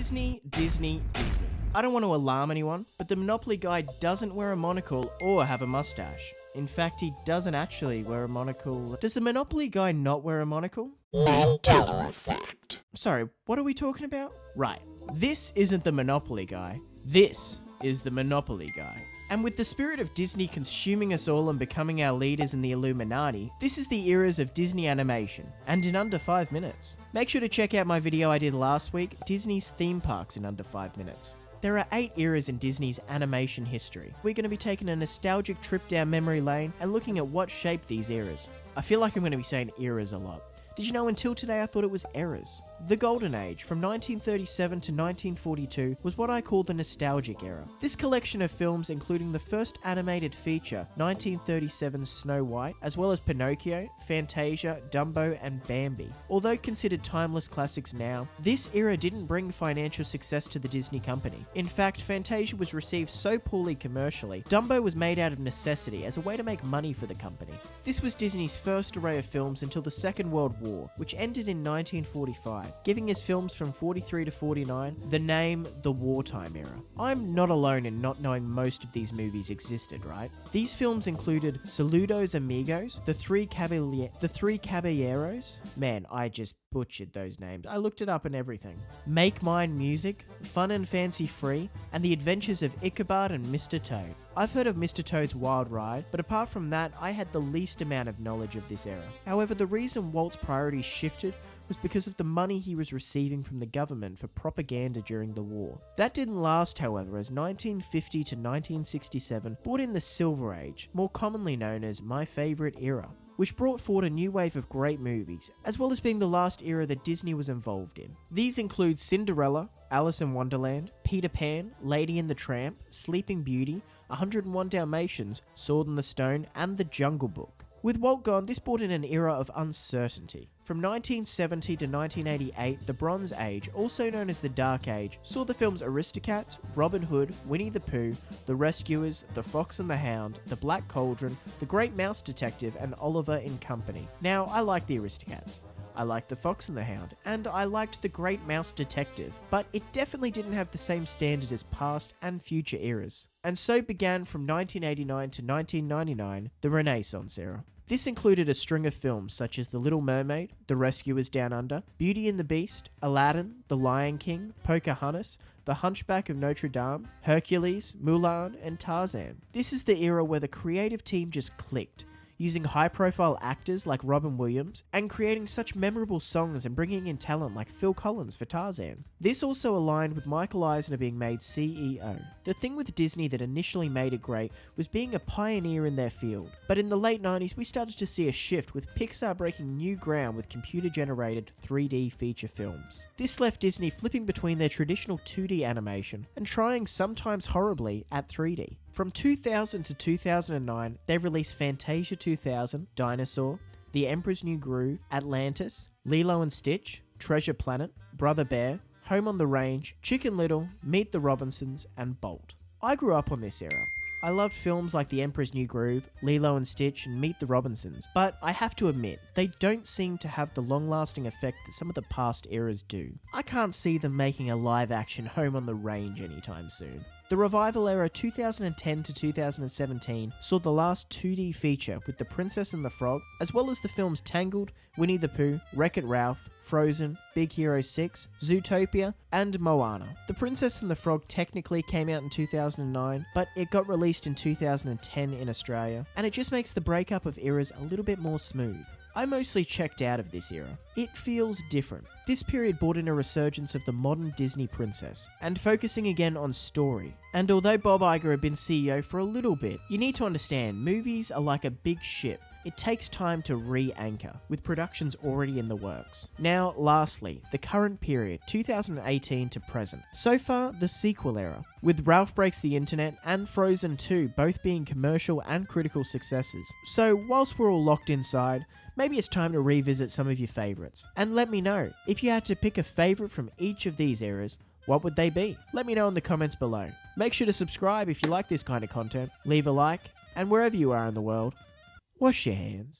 Disney. I don't want to alarm anyone, but the Monopoly guy doesn't wear a monocle or have a mustache. In fact, he doesn't actually wear a monocle. Does the Monopoly guy not wear a monocle? Mandela effect. Sorry, what are we talking about? Right, this isn't the Monopoly guy. This is the Monopoly guy. And with the spirit of Disney consuming us all and becoming our leaders in the Illuminati, this is the eras of Disney animation, and in under 5 minutes. Make sure to check out my video I did last week, Disney's theme parks in under 5 minutes. There are 8 eras in Disney's animation history. We're going to be taking a nostalgic trip down memory lane and looking at what shaped these eras. I feel like I'm going to be saying eras a lot. Did you know until today I thought it was eras? The Golden Age, from 1937 to 1942, was what I call the nostalgic era. This collection of films, including the first animated feature, 1937's Snow White, as well as Pinocchio, Fantasia, Dumbo, and Bambi. Although considered timeless classics now, this era didn't bring financial success to the Disney company. In fact, Fantasia was received so poorly commercially, Dumbo was made out of necessity as a way to make money for the company. This was Disney's first array of films until the Second World War, which ended in 1945. Giving his films from 43 to 49 the name the Wartime Era. I'm not alone in not knowing most of these movies existed, right? These films included Saludos Amigos, The Three Caballeros. Man, I just butchered those names. I looked it up and everything. Make Mine Music, Fun and Fancy Free, and The Adventures of Ichabod and Mr. Toad. I've heard of Mr. Toad's Wild Ride, but apart from that, I had the least amount of knowledge of this era. However, the reason Walt's priorities shifted was because of the money he was receiving from the government for propaganda during the war. That didn't last, however, as 1950 to 1967 brought in the Silver Age, more commonly known as my favourite era, which brought forward a new wave of great movies, as well as being the last era that Disney was involved in. These include Cinderella, Alice in Wonderland, Peter Pan, Lady and the Tramp, Sleeping Beauty, 101 Dalmatians, Sword in the Stone, and The Jungle Book. With Walt gone, this brought in an era of uncertainty. From 1970 to 1988, the Bronze Age, also known as the Dark Age, saw the films Aristocats, Robin Hood, Winnie the Pooh, The Rescuers, The Fox and the Hound, The Black Cauldron, The Great Mouse Detective, and Oliver in Company. Now, I like the Aristocats. I liked The Fox and the Hound, and I liked The Great Mouse Detective, but it definitely didn't have the same standard as past and future eras. And so began from 1989 to 1999, the Renaissance era. This included a string of films such as The Little Mermaid, The Rescuers Down Under, Beauty and the Beast, Aladdin, The Lion King, Pocahontas, The Hunchback of Notre Dame, Hercules, Mulan, and Tarzan. This is the era where the creative team just clicked, using high-profile actors like Robin Williams, and creating such memorable songs and bringing in talent like Phil Collins for Tarzan. This also aligned with Michael Eisner being made CEO. The thing with Disney that initially made it great was being a pioneer in their field, but in the late 90s we started to see a shift with Pixar breaking new ground with computer-generated 3D feature films. This left Disney flipping between their traditional 2D animation and trying, sometimes horribly, at 3D. From 2000 to 2009, they released Fantasia 2000, Dinosaur, The Emperor's New Groove, Atlantis, Lilo and Stitch, Treasure Planet, Brother Bear, Home on the Range, Chicken Little, Meet the Robinsons, and Bolt. I grew up on this era. I loved films like The Emperor's New Groove, Lilo and Stitch, and Meet the Robinsons, but I have to admit, they don't seem to have the long-lasting effect that some of the past eras do. I can't see them making a live-action Home on the Range anytime soon. The revival era 2010 to 2017 saw the last 2D feature with The Princess and the Frog, as well as the films Tangled, Winnie the Pooh, Wreck-It Ralph, Frozen, Big Hero 6, Zootopia, and Moana. The Princess and the Frog technically came out in 2009, but it got released in 2010 in Australia, and it just makes the breakup of eras a little bit more smooth. I mostly checked out of this era. It feels different. This period brought in a resurgence of the modern Disney princess, and focusing again on story. And although Bob Iger had been CEO for a little bit, you need to understand, movies are like a big ship. It takes time to re-anchor, with productions already in the works. Now, lastly, the current period, 2018 to present. So far, the sequel era, with Ralph Breaks the Internet and Frozen 2 both being commercial and critical successes. So, whilst we're all locked inside, maybe it's time to revisit some of your favourites. And let me know, if you had to pick a favourite from each of these eras, what would they be? Let me know in the comments below. Make sure to subscribe if you like this kind of content, leave a like, and wherever you are in the world, wash your hands.